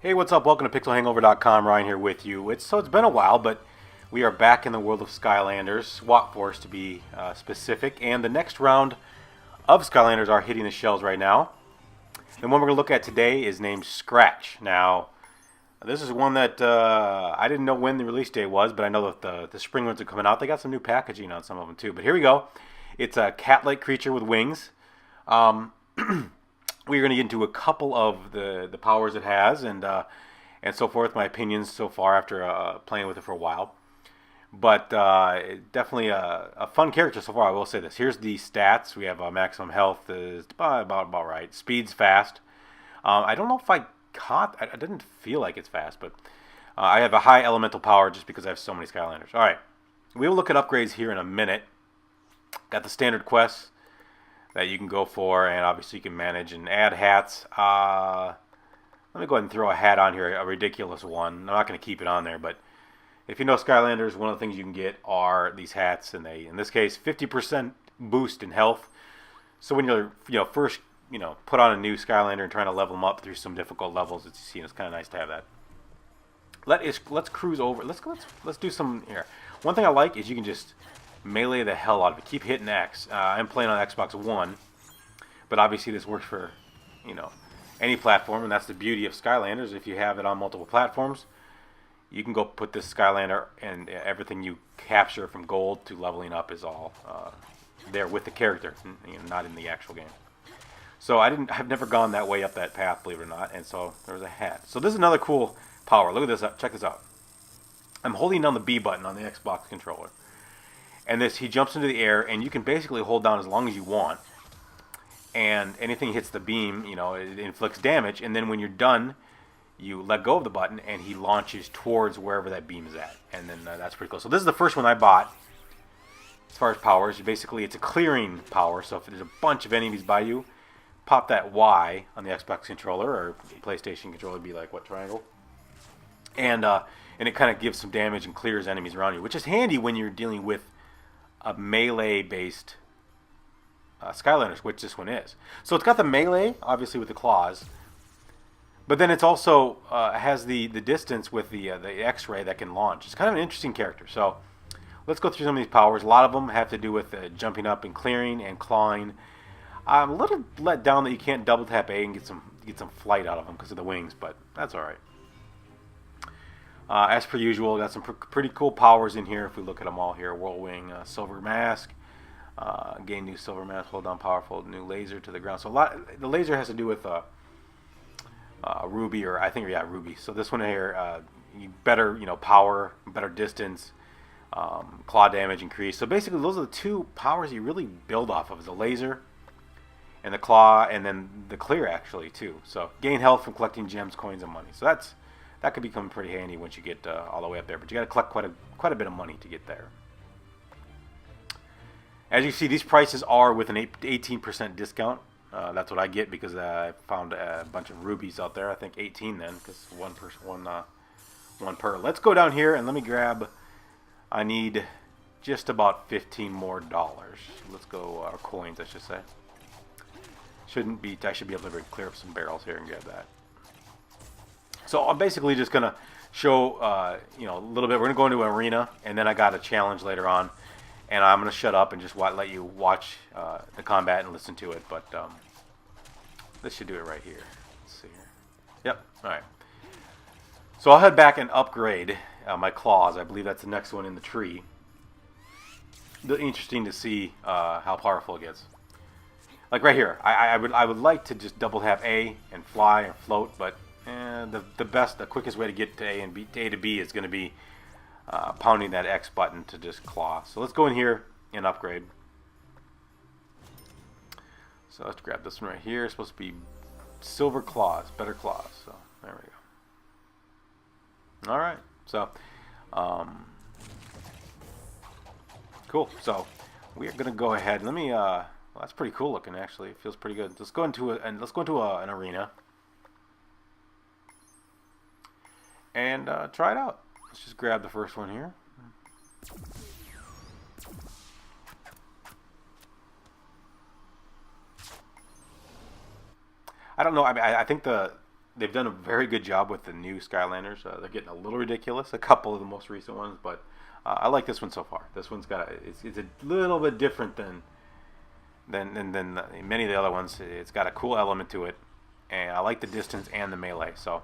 Hey, what's up? Welcome to PixelHangover.com. Ryan here with you. It's been a while, but we are back in the world of Skylanders Swapforce to be specific, and the next round of Skylanders are hitting the shelves right now. The one we're going to look at today is named Scratch. Now, this is one that I didn't know when the release date was, but I know that the spring ones are coming out. They got some new packaging on some of them too. But here we go. It's a cat-like creature with wings. We're going to get into a couple of the powers it has and so forth. My opinions so far after playing with it for a while, but definitely a fun character so far. I will say this. Here's the stats. We have maximum health is about right. Speed's fast. I don't know if I caught. I didn't feel like it's fast, but I have a high elemental power just because I have so many Skylanders. All right, we will look at upgrades here in a minute. Got the standard quests that you can go for, and obviously you can manage and add hats. Let me go ahead and throw a hat on here, a ridiculous one. I'm not going to keep it on there, but if you know Skylanders, one of the things you can get are these hats, and they, in this case, 50% boost in health. So when you're, first, put on a new Skylander and trying to level them up through some difficult levels, it's kind of nice to have that. Let's cruise over. Let's do some here. One thing I like is you can just melee the hell out of it. Keep hitting X. I'm playing on Xbox One, but obviously this works for, any platform, and that's the beauty of Skylanders. If you have it on multiple platforms, you can go put this Skylander, and everything you capture from gold to leveling up is all there with the character, not in the actual game. So I've never gone that way up that path, believe it or not, and so there's a hat. So this is another cool power. Look at this. Check this out. I'm holding down the B button on the Xbox controller. And he jumps into the air, and you can basically hold down as long as you want. And anything hits the beam, it inflicts damage. And then when you're done, you let go of the button, and he launches towards wherever that beam is at. And then that's pretty cool. So this is the first one I bought as far as powers. Basically, it's a clearing power. So if there's a bunch of enemies by you, pop that Y on the Xbox controller, or PlayStation controller would be like, what, triangle? And it kind of gives some damage and clears enemies around you, which is handy when you're dealing with a melee-based Skylanders, which this one is. So it's got the melee, obviously, with the claws, but then it's also has the distance with the X-ray that can launch. It's kind of an interesting character. So let's go through some of these powers. A lot of them have to do with jumping up and clearing and clawing. I'm a little let down that you can't double tap A and get some flight out of them because of the wings, but that's all right. As per usual, got some pretty cool powers in here. If we look at them all here, Whirlwind, Silver Mask, gain new Silver Mask, hold down powerful, new laser to the ground. So the laser has to do with Ruby, or I think, yeah, Ruby. So this one here, better, power, better distance, claw damage increase. So basically, those are the two powers you really build off of: is the laser and the claw, and then the clear actually too. So gain health from collecting gems, coins, and money. So that could become pretty handy once you get all the way up there. But you got to collect quite a bit of money to get there. As you see, these prices are with an 18% discount. That's what I get because I found a bunch of rubies out there. I think 18 then, because one per. Let's go down here and let me grab. I need just about $15 more. Let's go coins, I should say. I should be able to clear up some barrels here and grab that. So I'm basically just going to show, a little bit. We're going to go into an arena, and then I got a challenge later on. And I'm going to shut up and just let you watch the combat and listen to it. But this should do it right here. Let's see here. Yep. All right. So I'll head back and upgrade my claws. I believe that's the next one in the tree. Interesting to see how powerful it gets. Like right here. I would like to just double tap A and fly and float, but the quickest way to get to A to B is going to be pounding that X button to just claw. So let's go in here and upgrade. So let's grab this one right here. It's supposed to be silver claws, better claws. So there we go. All right. So cool. So we are going to go ahead. Let me. Well, that's pretty cool looking. Actually, it feels pretty good. Let's go into an arena. And try it out. Let's just grab the first one here. I don't know. I mean, I think the they've done a very good job with the new Skylanders. They're getting a little ridiculous, a couple of the most recent ones, but I like this one so far. This one's got it's a little bit different than many of the other ones. It's got a cool element to it, and I like the distance and the melee. So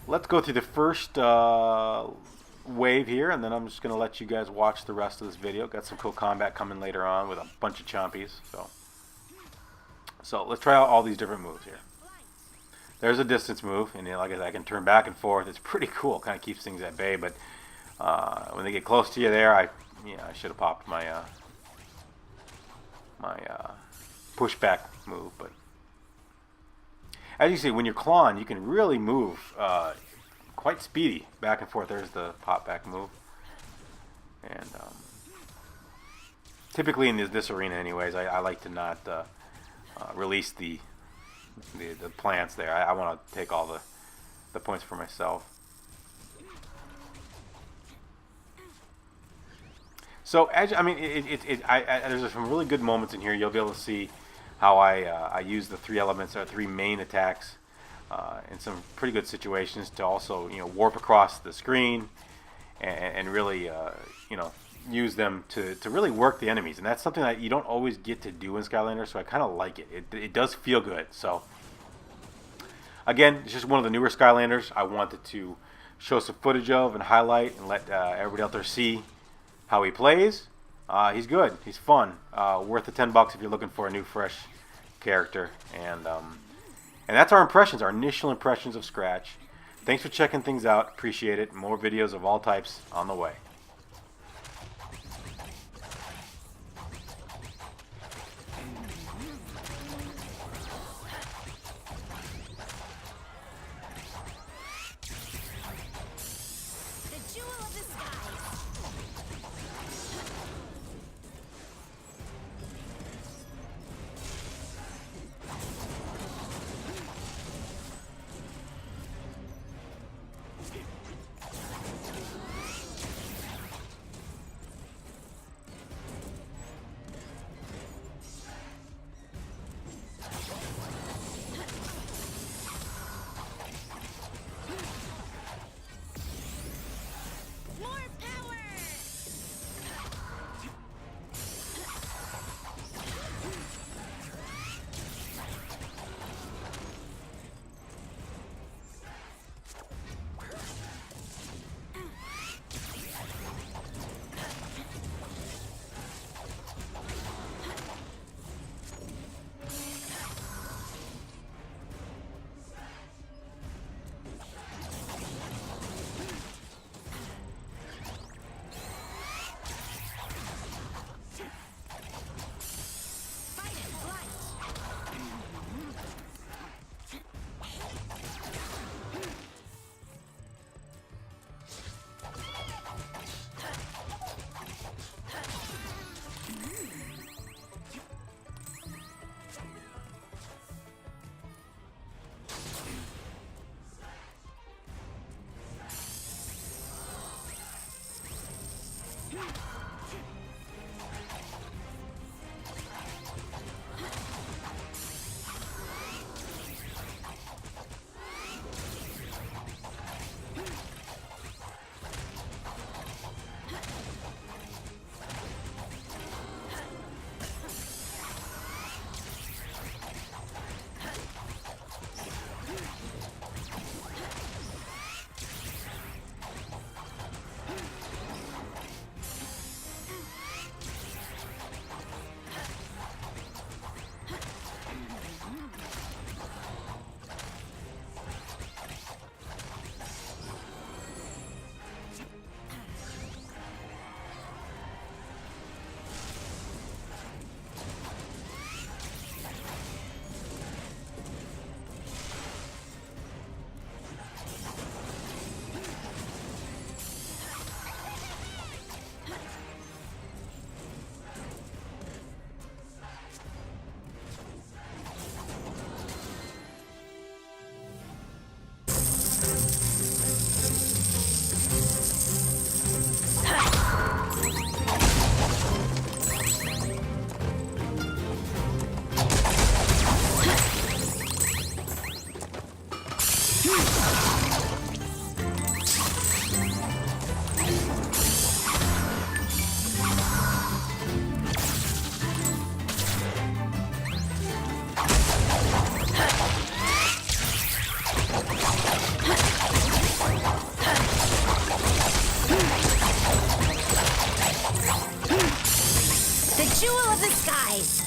let's go through the first wave here, and then I'm just going to let you guys watch the rest of this video. Got some cool combat coming later on with a bunch of chompies. So let's try out all these different moves here. There's a distance move, and like I said, I can turn back and forth. It's pretty cool. Kind of keeps things at bay, but when they get close to you there, I should have popped my pushback move. But as you see, when you're clawing, you can really move quite speedy back and forth. There's the pop back move, and typically in this arena, anyways, I like to not release the plants there. I want to take all the points for myself. So there's some really good moments in here. You'll be able to see how I use the three elements or three main attacks in some pretty good situations to also warp across the screen and really use them to really work the enemies, and that's something that you don't always get to do in Skylanders, so I kind of like it. It does feel good. So again, it's just one of the newer Skylanders I wanted to show some footage of and highlight and let everybody out there see how he plays. He's good. He's fun. Worth the $10 if you're looking for a new, fresh character. And that's our impressions, our initial impressions of Scratch. Thanks for checking things out. Appreciate it. More videos of all types on the way. flies.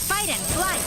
Fight and flight.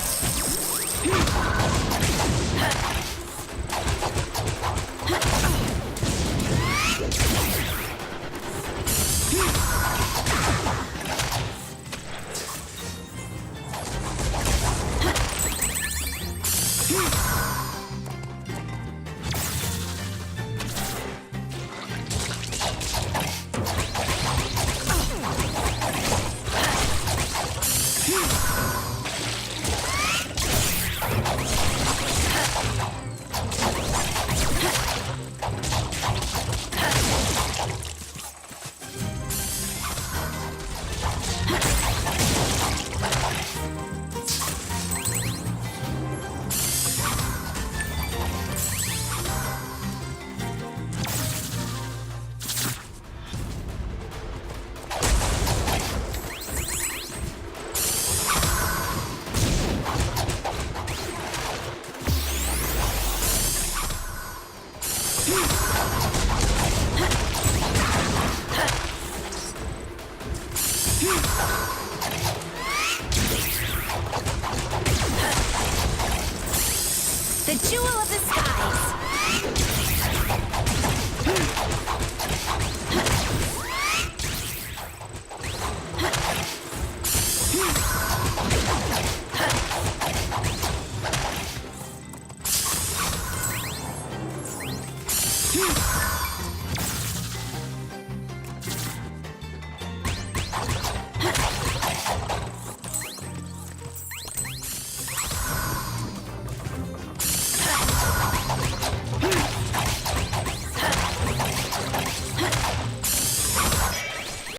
The jewel of the sky.